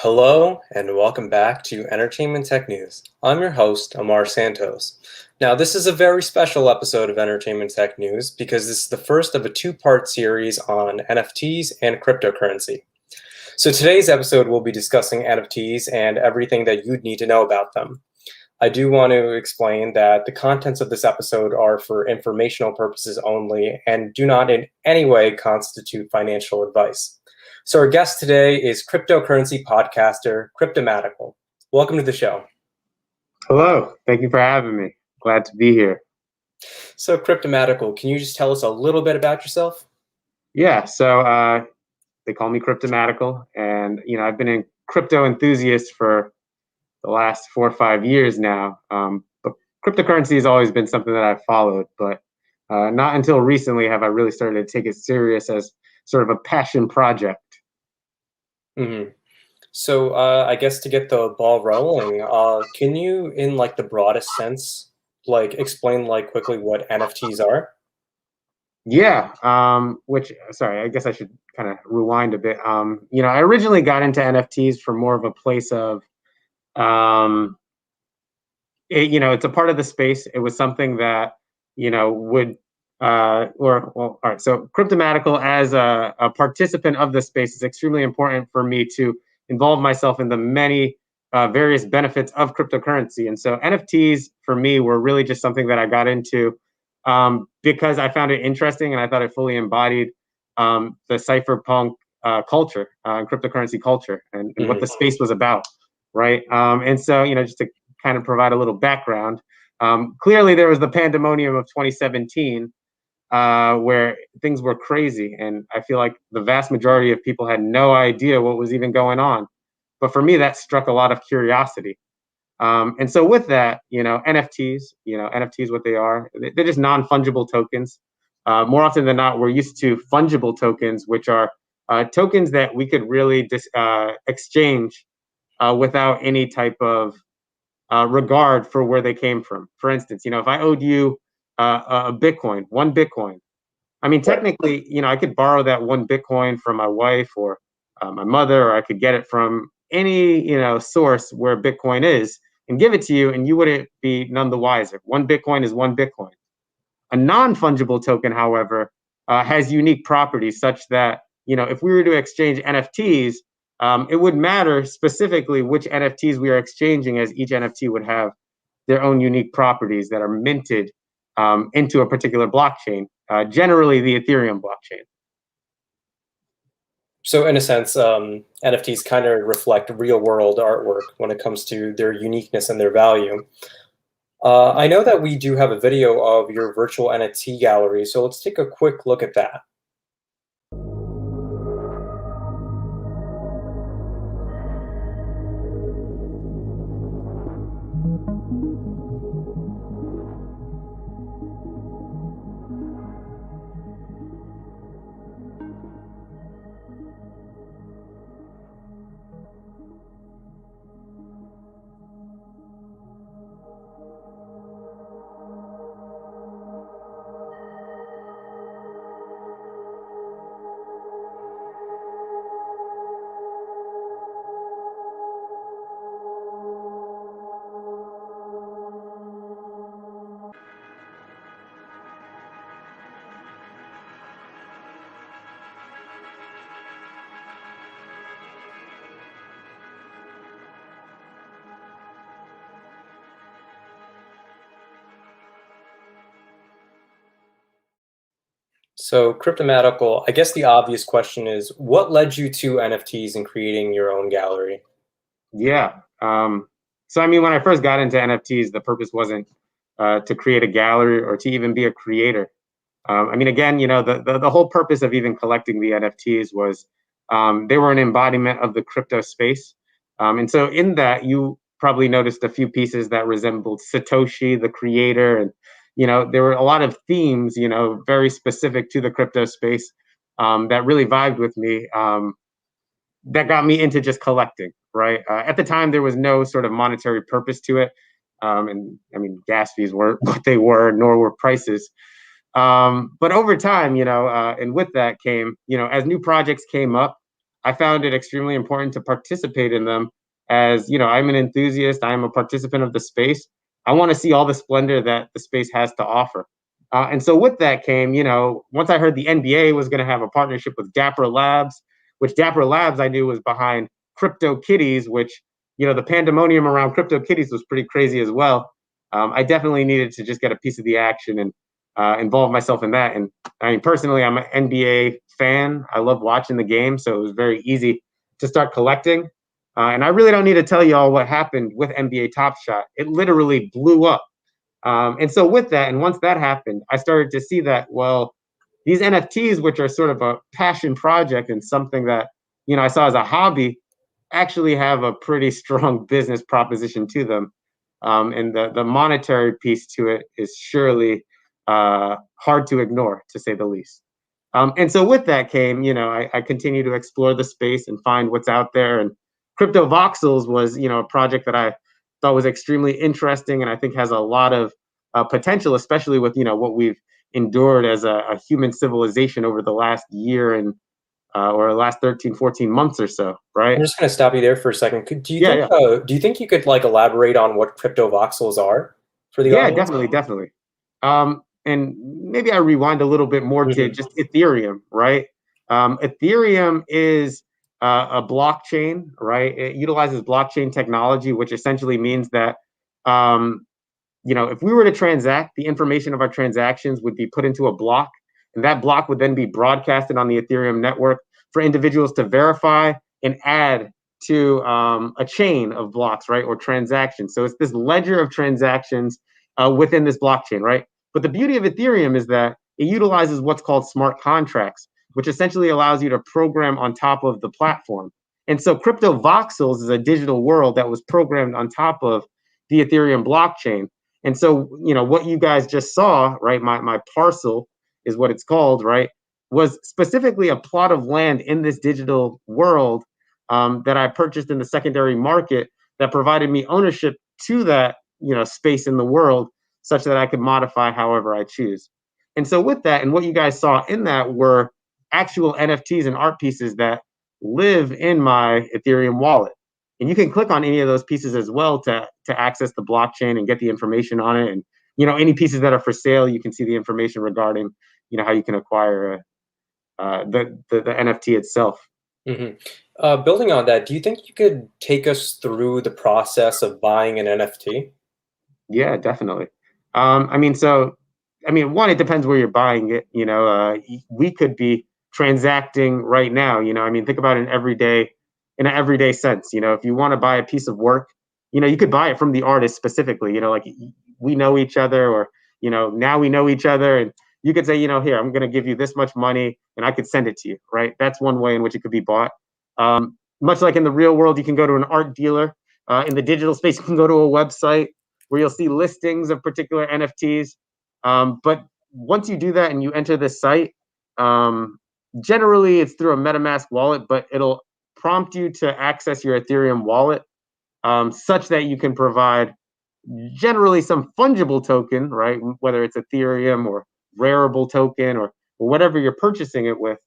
Hello and welcome back to Entertainment Tech News. I'm your host, Amar Santos. Now, this is a very special episode of Entertainment Tech News because this is the first of a two-part series on NFTs and cryptocurrency. So today's episode will be discussing NFTs and everything that you'd need to know about them. I do want to explain that the contents of this episode are for informational purposes only and do not in any way constitute financial advice. So our guest today is cryptocurrency podcaster Cryptematical. Welcome to the show. Hello, thank you for having me. Glad to be here. So Cryptematical, can you just tell us a little bit about yourself? Yeah, so they call me Cryptomatical, and I've been a crypto enthusiast for the last 4 or 5 years now. But cryptocurrency has always been something that I've followed, but not until recently have I really started to take it serious as sort of a passion project. Mm-hmm. So I guess to get the ball rolling, can you, in like the broadest sense, like explain like quickly what NFTs are? Yeah, sorry, I guess I should kind of rewind a bit. I originally got into NFTs from more of a place of um, it's a part of the space. It was something that would all right. So Cryptomatical as a participant of the space is extremely important for me to involve myself in the many various benefits of cryptocurrency. And so NFTs for me were really just something that I got into because I found it interesting and I thought it fully embodied the cypherpunk culture and cryptocurrency culture and what Mm-hmm. the space was about, right? And so just to kind of provide a little background. Clearly, there was the pandemonium of 2017 where things were crazy. And I feel like the vast majority of people had no idea what was even going on. But for me, that struck a lot of curiosity. And so with that, NFTs, what they are, they're just non-fungible tokens. More often than not, we're used to fungible tokens, which are tokens that we could really exchange without any type of regard for where they came from. For instance, if I owed you a Bitcoin, one Bitcoin, I mean, Right. technically, I could borrow that one Bitcoin from my wife or my mother, or I could get it from any, source where Bitcoin is and give it to you, and you wouldn't be none the wiser. One Bitcoin is one Bitcoin. A non-fungible token, however, has unique properties such that if we were to exchange NFTs, it would matter specifically which NFTs we are exchanging, as each NFT would have their own unique properties that are minted into a particular blockchain, generally the Ethereum blockchain. So in a sense, NFTs kind of reflect real world artwork when it comes to their uniqueness and their value. I know that we do have a video of your virtual NFT gallery, so let's take a quick look at that. So Cryptomatical, I guess the obvious question is, what led you to NFTs and creating your own gallery? Yeah. So I mean, when I first got into NFTs, the purpose wasn't to create a gallery or to even be a creator. I mean, again, the whole purpose of even collecting the NFTs was they were an embodiment of the crypto space. And so in that, you probably noticed a few pieces that resembled Satoshi, the creator. And, there were a lot of themes, very specific to the crypto space that really vibed with me. That got me into just collecting, right? At the time, there was no sort of monetary purpose to it. And I mean, gas fees weren't what they were, nor were prices. But over time, and with that came, as new projects came up, I found it extremely important to participate in them as, I'm an enthusiast, I'm a participant of the space. I want to see all the splendor that the space has to offer. And so with that came, once I heard the NBA was going to have a partnership with Dapper Labs, which Dapper Labs I knew was behind Crypto Kitties, which, the pandemonium around Crypto Kitties was pretty crazy as well. I definitely needed to just get a piece of the action and involve myself in that. And I mean, personally, I'm an NBA fan. I love watching the game, so it was very easy to start collecting. And I really don't need to tell you all what happened with NBA Top Shot. It literally blew up. And so with that, and once that happened, I started to see that, well, these NFTs, which are sort of a passion project and something that, I saw as a hobby, actually have a pretty strong business proposition to them. And the monetary piece to it is surely hard to ignore, to say the least. And so with that came, I continue to explore the space and find what's out there. And Cryptovoxels was, a project that I thought was extremely interesting and I think has a lot of potential, especially with, what we've endured as a human civilization over the last year and or the last 13, 14 months or so, right? I'm just going to stop you there for a second. Yeah, yeah. Do you think you could like elaborate on what cryptovoxels are for the Yeah, audience? definitely, definitely. And maybe I rewind a little bit more to Hmm. just Ethereum, right? Ethereum is a blockchain, right? It utilizes blockchain technology, which essentially means that, if we were to transact, the information of our transactions would be put into a block, and that block would then be broadcasted on the Ethereum network for individuals to verify and add to a chain of blocks, right, or transactions. So it's this ledger of transactions within this blockchain, right? But the beauty of Ethereum is that it utilizes what's called smart contracts, which essentially allows you to program on top of the platform. And so Cryptovoxels is a digital world that was programmed on top of the Ethereum blockchain. And so, what you guys just saw, right? My parcel is what it's called, right? Was specifically a plot of land in this digital world that I purchased in the secondary market that provided me ownership to that, space in the world such that I could modify however I choose. And so with that, and what you guys saw in that were actual NFTs and art pieces that live in my Ethereum wallet. And you can click on any of those pieces as well to access the blockchain and get the information on it. And any pieces that are for sale, you can see the information regarding how you can acquire the NFT itself. Hmm. Building on that, do you think you could take us through the process of buying an NFT? Yeah, definitely. One, it depends where you're buying it. We could be transacting right now. Think about it in an everyday sense. If you want to buy a piece of work, you could buy it from the artist specifically. Like we know each other, or now we know each other, and you could say, here, I'm going to give you this much money, and I could send it to you. Right? That's one way in which it could be bought. Much like in the real world, you can go to an art dealer. In the digital space, you can go to a website where you'll see listings of particular NFTs. But once you do that and you enter the site, generally it's through a MetaMask wallet, but it'll prompt you to access your Ethereum wallet such that you can provide generally some fungible token, right? Whether it's Ethereum or Rarible token or whatever you're purchasing it with.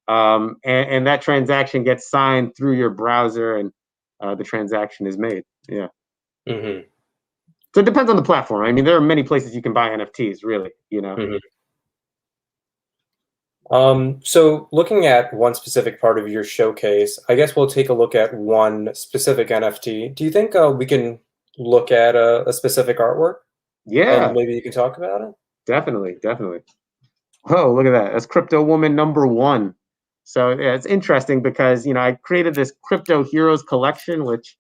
And that transaction gets signed through your browser and the transaction is made. Yeah. Hmm. So it depends on the platform. There are many places you can buy NFTs, really. Hmm. So looking at one specific part of your showcase, I guess we'll take a look at one specific NFT. Do you think we can look at a specific artwork and Yeah, maybe you can talk about it? definitely, definitely. Oh, look at that. That's Crypto Woman #1. So yeah, it's interesting because I created this Crypto Heroes collection, which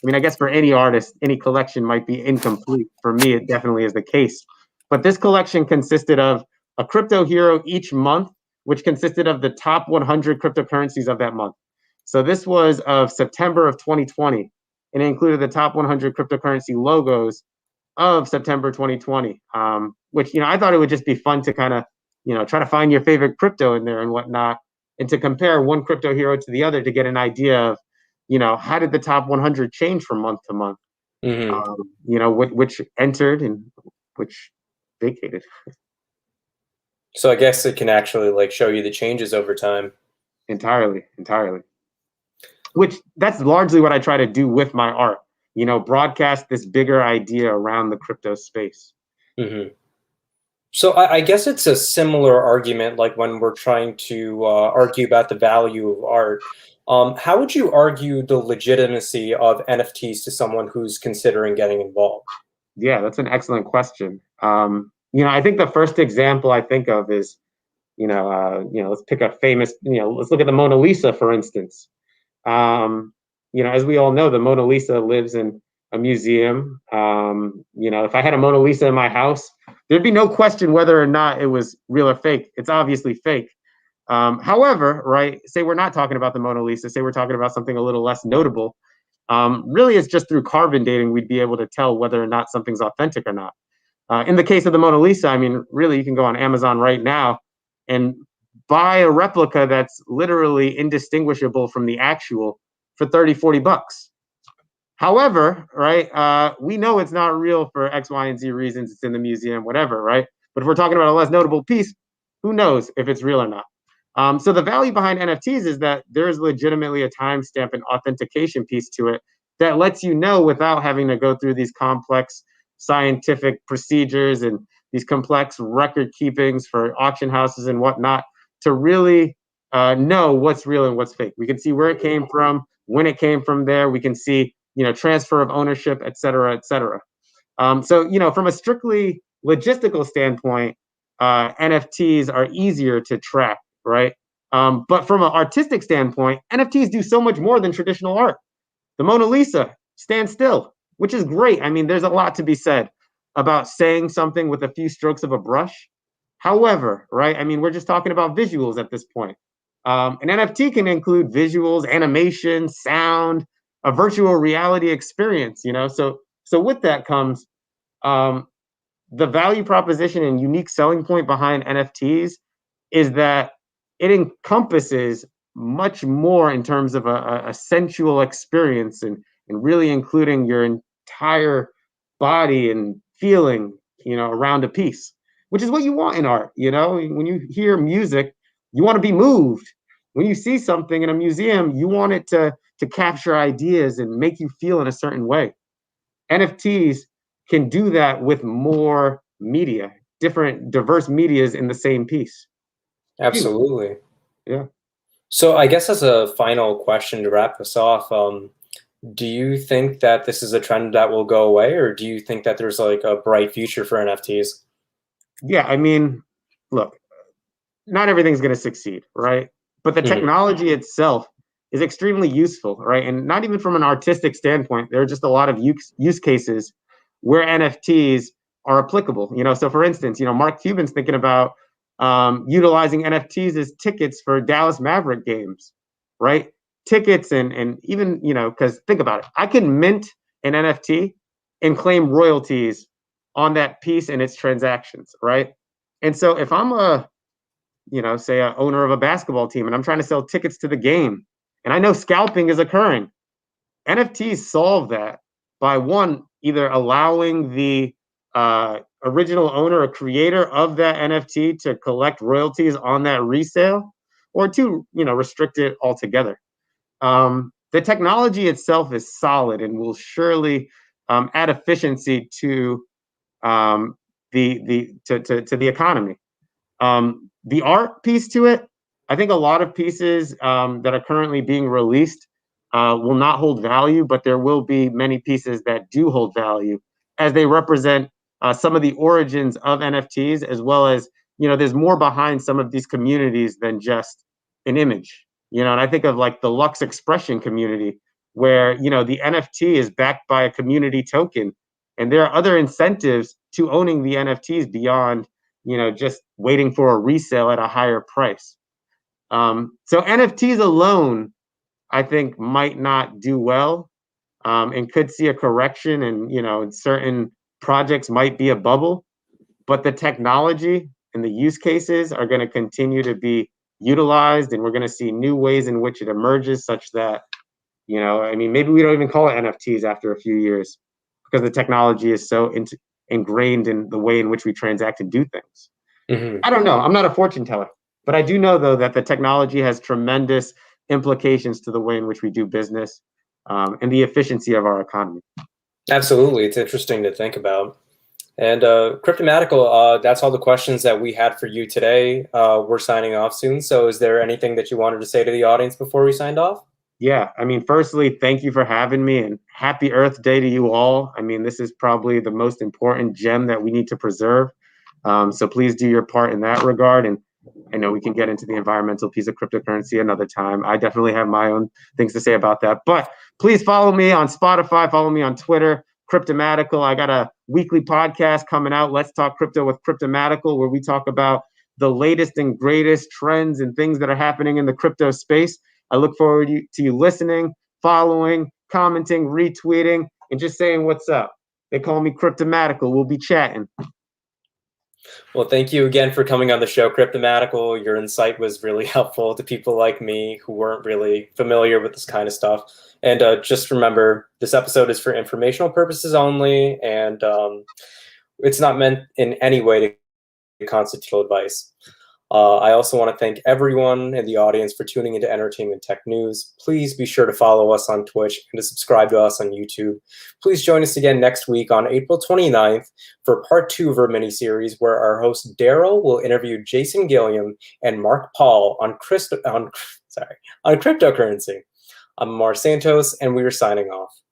I guess for any artist, any collection might be incomplete. For me, it definitely is the case. But this collection consisted of a crypto hero each month, which consisted of the top 100 cryptocurrencies of that month. So this was of September of 2020, and it included the top 100 cryptocurrency logos of September 2020. Which I thought it would just be fun to kind of try to find your favorite crypto in there and whatnot, and to compare one crypto hero to the other to get an idea of how did the top 100 change from month to month? Hmm. Which entered and which vacated. So I guess it can actually like show you the changes over time. Entirely, entirely. which that's largely what I try to do with my art, broadcast this bigger idea around the crypto space. Hmm. So I guess it's a similar argument like when we're trying to argue about the value of art. How would you argue the legitimacy of NFTs to someone who's considering getting involved? Yeah, that's an excellent question. I think the first example I think of is, let's pick a famous, let's look at the Mona Lisa, for instance. As we all know, the Mona Lisa lives in a museum. If I had a Mona Lisa in my house, there'd be no question whether or not it was real or fake. It's obviously fake. However, right, say we're not talking about the Mona Lisa, say we're talking about something a little less notable. Really, it's just through carbon dating we'd be able to tell whether or not something's authentic or not. In the case of the Mona Lisa, I mean, really, you can go on Amazon right now and buy a replica that's literally indistinguishable from the actual for 30, 40 bucks. However, right, we know it's not real for X, Y, and Z reasons. It's in the museum, whatever, right? But if we're talking about a less notable piece, who knows if it's real or not? So the value behind NFTs is that there is legitimately a timestamp and authentication piece to it that lets you know without having to go through these complex scientific procedures and these complex record keepings for auction houses and whatnot to really know what's real and what's fake. We can see where it came from, when it came from there. We can see, transfer of ownership, et cetera, et cetera. So, from a strictly logistical standpoint, NFTs are easier to track, right? But from an artistic standpoint, NFTs do so much more than traditional art. The Mona Lisa stands still, which is great. I mean, there's a lot to be said about saying something with a few strokes of a brush. However, right, I mean, we're just talking about visuals at this point. An NFT can include visuals, animation, sound, a virtual reality experience, So with that comes um, the value proposition and unique selling point behind NFTs is that it encompasses much more in terms of a sensual experience and really including your entire body and feeling, around a piece, which is what you want in art. When you hear music, you want to be moved. When you see something in a museum, you want it to capture ideas and make you feel in a certain way. NFTs can do that with more media, different diverse medias in the same piece. Absolutely. Yeah. So I guess as a final question to wrap us off, do you think that this is a trend that will go away, or do you think that there's like a bright future for NFTs? Yeah, I mean, look, not everything's going to succeed, right? But the Mhm. technology itself is extremely useful, right? And not even from an artistic standpoint, there are just a lot of use cases where NFTs are applicable. So for instance, Mark Cuban's thinking about utilizing NFTs as tickets for Dallas Maverick games, right? Tickets and even, because think about it, I can mint an NFT and claim royalties on that piece and its transactions, right? And so if I'm say a owner of a basketball team and I'm trying to sell tickets to the game and I know scalping is occurring, NFTs solve that by one, either allowing the original owner or creator of that NFT to collect royalties on that resale, or two, restrict it altogether. The technology itself is solid and will surely add efficiency to to the economy. The art piece to it, I think a lot of pieces that are currently being released will not hold value, but there will be many pieces that do hold value as they represent some of the origins of NFTs, as well as, there's more behind some of these communities than just an image. And I think of like the Lux expression community, where, the NFT is backed by a community token. And there are other incentives to owning the NFTs beyond just waiting for a resale at a higher price. So NFTs alone, I think, might not do well and could see a correction, and certain projects might be a bubble. But the technology and the use cases are going to continue to be utilized, and we're going to see new ways in which it emerges, such that I mean, maybe we don't even call it NFTs after a few years because the technology is so ingrained in the way in which we transact and do things. Mhm. I don't know. I'm not a fortune teller, but I do know though that the technology has tremendous implications to the way in which we do business and the efficiency of our economy. Absolutely. It's interesting to think about. And Cryptomatical, that's all the questions that we had for you today. We're signing off soon. So is there anything that you wanted to say to the audience before we signed off? Yeah, I mean, firstly, thank you for having me, and happy Earth Day to you all. I mean, this is probably the most important gem that we need to preserve. So please do your part in that regard. And I know we can get into the environmental piece of cryptocurrency another time. I definitely have my own things to say about that. But please follow me on Spotify, follow me on Twitter, Cryptomatical. I got a weekly podcast coming out, Let's Talk Crypto with Cryptomatical, where we talk about the latest and greatest trends and things that are happening in the crypto space. I look forward to you listening, following, commenting, retweeting, and just saying what's up. They call me Cryptomatical. We'll be chatting. Well, thank you again for coming on the show, Cryptomatical. Your insight was really helpful to people like me who weren't really familiar with this kind of stuff. And just remember, this episode is for informational purposes only, and it's not meant in any way to constitute advice. I also want to thank everyone in the audience for tuning into Entertainment Tech News. Please be sure to follow us on Twitch and to subscribe to us on YouTube. Please join us again next week on April 29th for part 2 of our mini-series, where our host Daryl will interview Jason Gilliam and Mark Paul on cryptocurrency. I'm Mar Santos, and we are signing off.